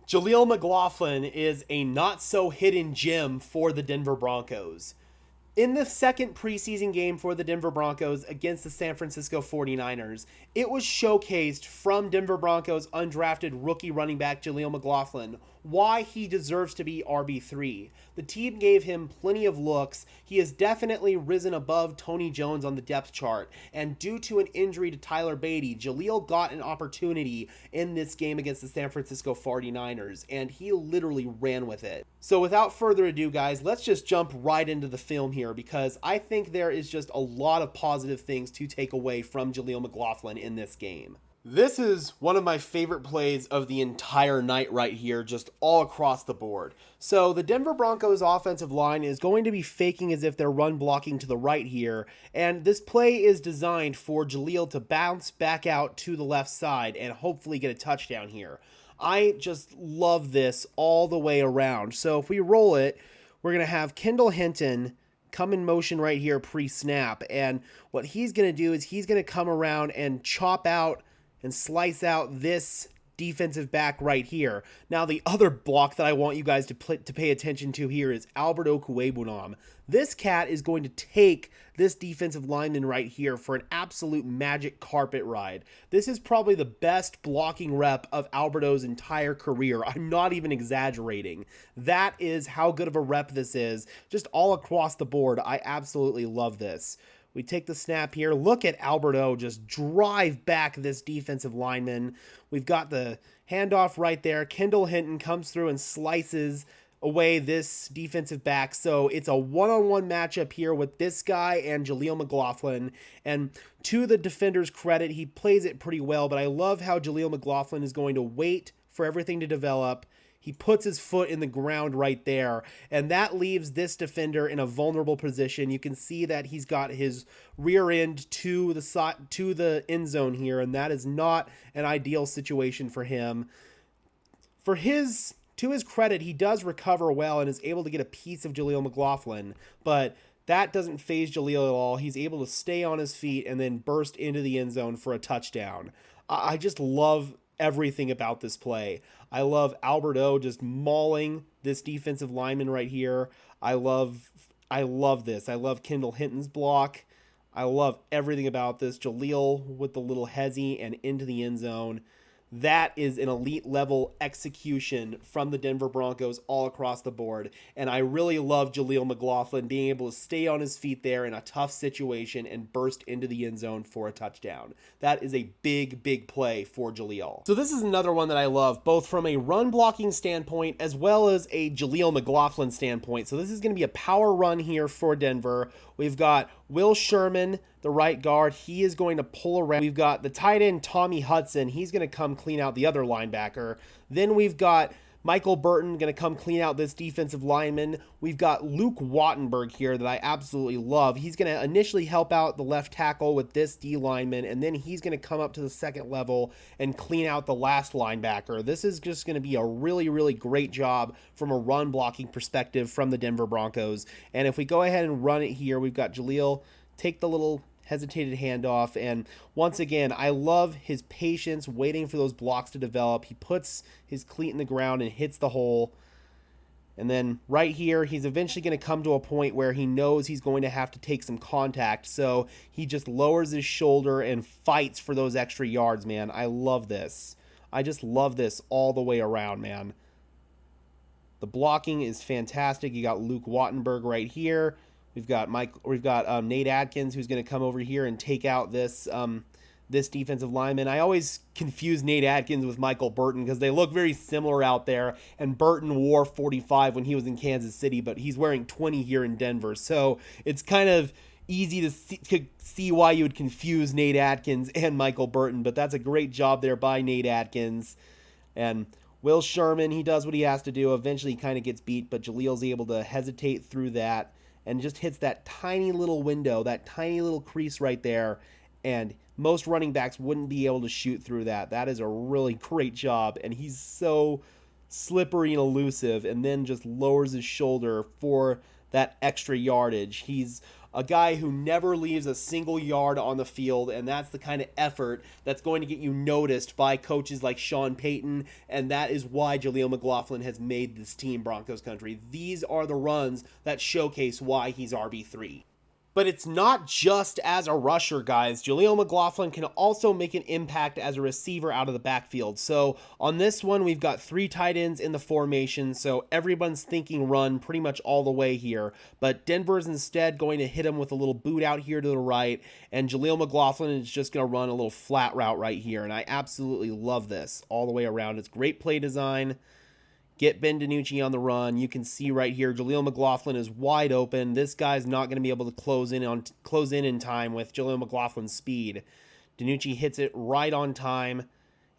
Jaleel McLaughlin is a not-so-hidden gem for the Denver Broncos. In the second preseason game for the Denver Broncos against the San Francisco 49ers, it was showcased from Denver Broncos undrafted rookie running back Jaleel McLaughlin why he deserves to be RB3. The team gave him plenty of looks. He has definitely risen above Tony Jones on the depth chart, and due to an injury to Tyler Beatty, Jaleel got an opportunity in this game against the San Francisco 49ers, and he literally ran with it. So without further ado, guys, let's just jump right into the film here, because I think there is just a lot of positive things to take away from Jaleel McLaughlin in this game. This is one of my favorite plays of the entire night right here, just all across the board. So the Denver Broncos offensive line is going to be faking as if they're run blocking to the right here, and this play is designed for Jaleel to bounce back out to the left side and hopefully get a touchdown here. I just love this all the way around. So if we roll it, we're going to have Kendall Hinton come in motion right here pre-snap, and what he's going to do is he's going to come around and chop out and slice out this defensive back right here. Now, the other block that I want you guys to pay attention to here is Albert Okwuegbunam. This cat is going to take this defensive lineman right here for an absolute magic carpet ride. This is probably the best blocking rep of Alberto's entire career. I'm not even exaggerating. That is how good of a rep this is, just all across the board. I absolutely love this. We take the snap here. Look at Alberto just drive back this defensive lineman. We've got the handoff right there. Kendall Hinton comes through and slices away this defensive back. So it's a one-on-one matchup here with this guy and Jaleel McLaughlin. And to the defender's credit, he plays it pretty well. But I love how Jaleel McLaughlin is going to wait for everything to develop. He puts his foot in the ground right there, and that leaves this defender in a vulnerable position. You can see that he's got his rear end to the side, to the end zone here, and that is not an ideal situation for him. To his credit, he does recover well and is able to get a piece of Jaleel McLaughlin, but that doesn't faze Jaleel at all. He's able to stay on his feet and then burst into the end zone for a touchdown. I just love everything about this play. I love Alberto just mauling this defensive lineman right here. I love this. I love Kendall Hinton's block. I love everything about this. Jaleel with the little hezzy and into the end zone. That is an elite level execution from the Denver Broncos all across the board. And I really love Jaleel McLaughlin being able to stay on his feet there in a tough situation and burst into the end zone for a touchdown. That is a big, big play for Jaleel. So this is another one that I love, both from a run blocking standpoint as well as a Jaleel McLaughlin standpoint. So this is going to be a power run here for Denver. We've got Will Sherman, the right guard. He is going to pull around. We've got the tight end, Tommy Hudson. He's going to come clean out the other linebacker. Then we've got Michael Burton going to come clean out this defensive lineman. We've got Luke Wattenberg here that I absolutely love. He's going to initially help out the left tackle with this D lineman, and then he's going to come up to the second level and clean out the last linebacker. This is just going to be a really, really great job from a run blocking perspective from the Denver Broncos. And if we go ahead and run it here, we've got Jaleel take the little hesitated handoff, and once again, I love his patience waiting for those blocks to develop. He puts his cleat in the ground and hits the hole, and then right here, he's eventually going to come to a point where he knows he's going to have to take some contact, so he just lowers his shoulder and fights for those extra yards, man. I love this. I just love this all the way around, man. The blocking is fantastic. You got Luke Wattenberg right here. We've got Nate Adkins, who's going to come over here and take out this defensive lineman. I always confuse Nate Adkins with Michael Burton because they look very similar out there. And Burton wore 45 when he was in Kansas City, but he's wearing 20 here in Denver. So it's kind of easy to see why you would confuse Nate Adkins and Michael Burton. But that's a great job there by Nate Adkins. And Will Sherman, he does what he has to do. Eventually he kind of gets beat, but Jaleel's able to hesitate through that and just hits that tiny little window, that tiny little crease right there, and most running backs wouldn't be able to shoot through that. That is a really great job, and he's so slippery and elusive, and then just lowers his shoulder for that extra yardage. He's a guy who never leaves a single yard on the field, and that's the kind of effort that's going to get you noticed by coaches like Sean Payton, and that is why Jaleel McLaughlin has made this team Broncos country. These are the runs that showcase why he's RB3. But it's not just as a rusher, guys. Jaleel McLaughlin can also make an impact as a receiver out of the backfield. So on this one, we've got 3 tight ends in the formation, so everyone's thinking run pretty much all the way here. But Denver's instead going to hit him with a little boot out here to the right, and Jaleel McLaughlin is just going to run a little flat route right here, and I absolutely love this all the way around. It's great play design. Get Ben DiNucci on the run. You can see right here, Jaleel McLaughlin is wide open. This guy's not going to be able to close in time with Jaleel McLaughlin's speed. DiNucci hits it right on time.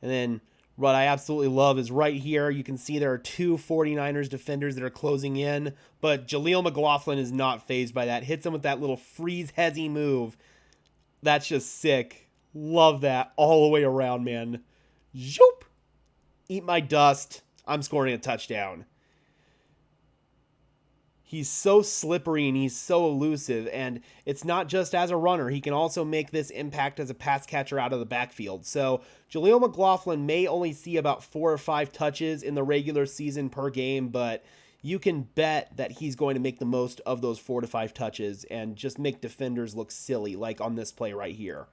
And then what I absolutely love is right here, you can see there are 2 49ers defenders that are closing in, but Jaleel McLaughlin is not fazed by that. Hits him with that little freeze hezzy move. That's just sick. Love that all the way around, man. Zoop! Eat my dust. I'm scoring a touchdown. He's so slippery and he's so elusive, and it's not just as a runner. He can also make this impact as a pass catcher out of the backfield. So Jaleel McLaughlin may only see about 4 or 5 touches in the regular season per game, but you can bet that he's going to make the most of those 4 to 5 touches and just make defenders look silly, like on this play right here.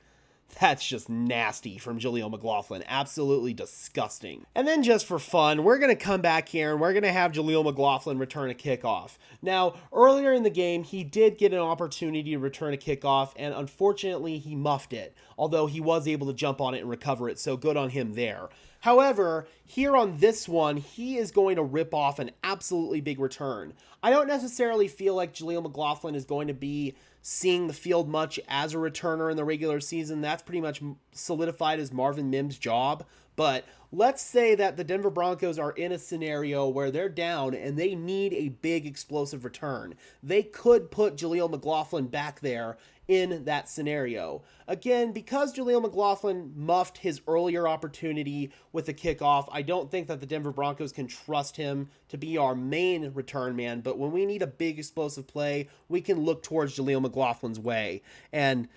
That's just nasty from Jaleel McLaughlin. Absolutely disgusting. And then just for fun, we're going to come back here and we're going to have Jaleel McLaughlin return a kickoff. Now, earlier in the game, he did get an opportunity to return a kickoff, and unfortunately, he muffed it, although he was able to jump on it and recover it, so good on him there. However, here on this one, he is going to rip off an absolutely big return. I don't necessarily feel like Jaleel McLaughlin is going to be seeing the field much as a returner in the regular season. That's pretty much solidified as Marvin Mims' job. But let's say that the Denver Broncos are in a scenario where they're down and they need a big explosive return. They could put Jaleel McLaughlin back there in that scenario. Again, because Jaleel McLaughlin muffed his earlier opportunity with the kickoff, I don't think that the Denver Broncos can trust him to be our main return man, but when we need a big explosive play, we can look towards Jaleel McLaughlin's way. And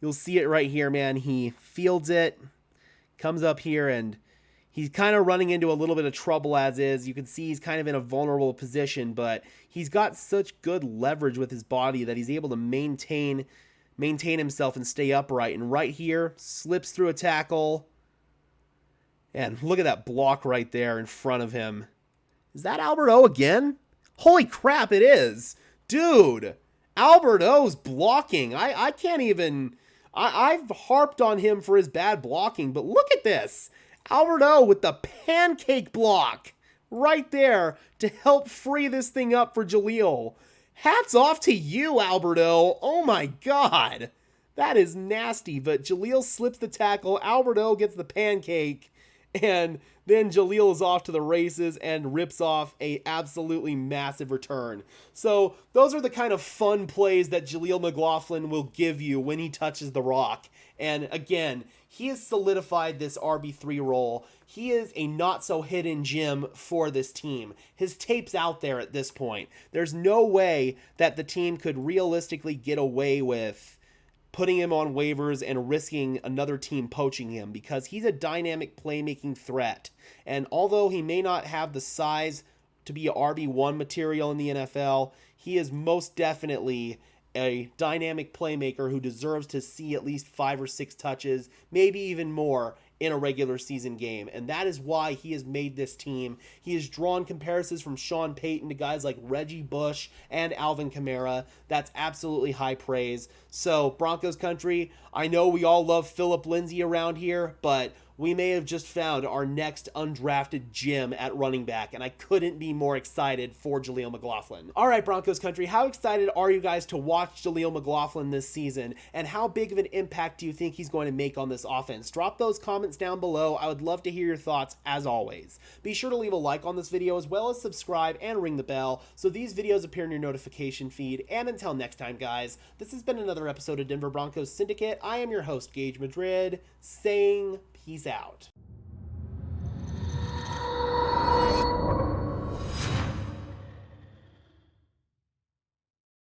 you'll see it right here, man. He fields it, comes up here, and he's kind of running into a little bit of trouble as is. You can see he's kind of in a vulnerable position, but he's got such good leverage with his body that he's able to maintain himself and stay upright. And right here, slips through a tackle. And look at that block right there in front of him. Is that Albert O again? Holy crap, it is. Dude, Albert O's blocking. I can't even... I've harped on him for his bad blocking, but look at this. Albert O with the pancake block right there to help free this thing up for Jaleel. Hats off to you, Albert O. Oh my God. That is nasty, but Jaleel slips the tackle. Albert O gets the pancake, and then Jaleel is off to the races and rips off a absolutely massive return. So those are the kind of fun plays that Jaleel McLaughlin will give you when he touches the rock. And again, he has solidified this RB3 role. He is a not-so-hidden gem for this team. His tape's out there at this point. There's no way that the team could realistically get away with putting him on waivers and risking another team poaching him, because he's a dynamic playmaking threat. And although he may not have the size to be a RB1 material in the NFL, he is most definitely a dynamic playmaker who deserves to see at least 5 or 6 touches, maybe even more, in a regular season game. And that is why he has made this team. He has drawn comparisons from Sean Payton to guys like Reggie Bush and Alvin Kamara. That's absolutely high praise. So Broncos country, I know we all love Phillip Lindsay around here, but we may have just found our next undrafted gem at running back, and I couldn't be more excited for Jaleel McLaughlin. All right, Broncos country, how excited are you guys to watch Jaleel McLaughlin this season, and how big of an impact do you think he's going to make on this offense? Drop those comments down below. I would love to hear your thoughts as always. Be sure to leave a like on this video, as well as subscribe and ring the bell so these videos appear in your notification feed. And until next time, guys, this has been another episode of Denver Broncos Syndicate. I am your host, Gage Madrid, saying peace out.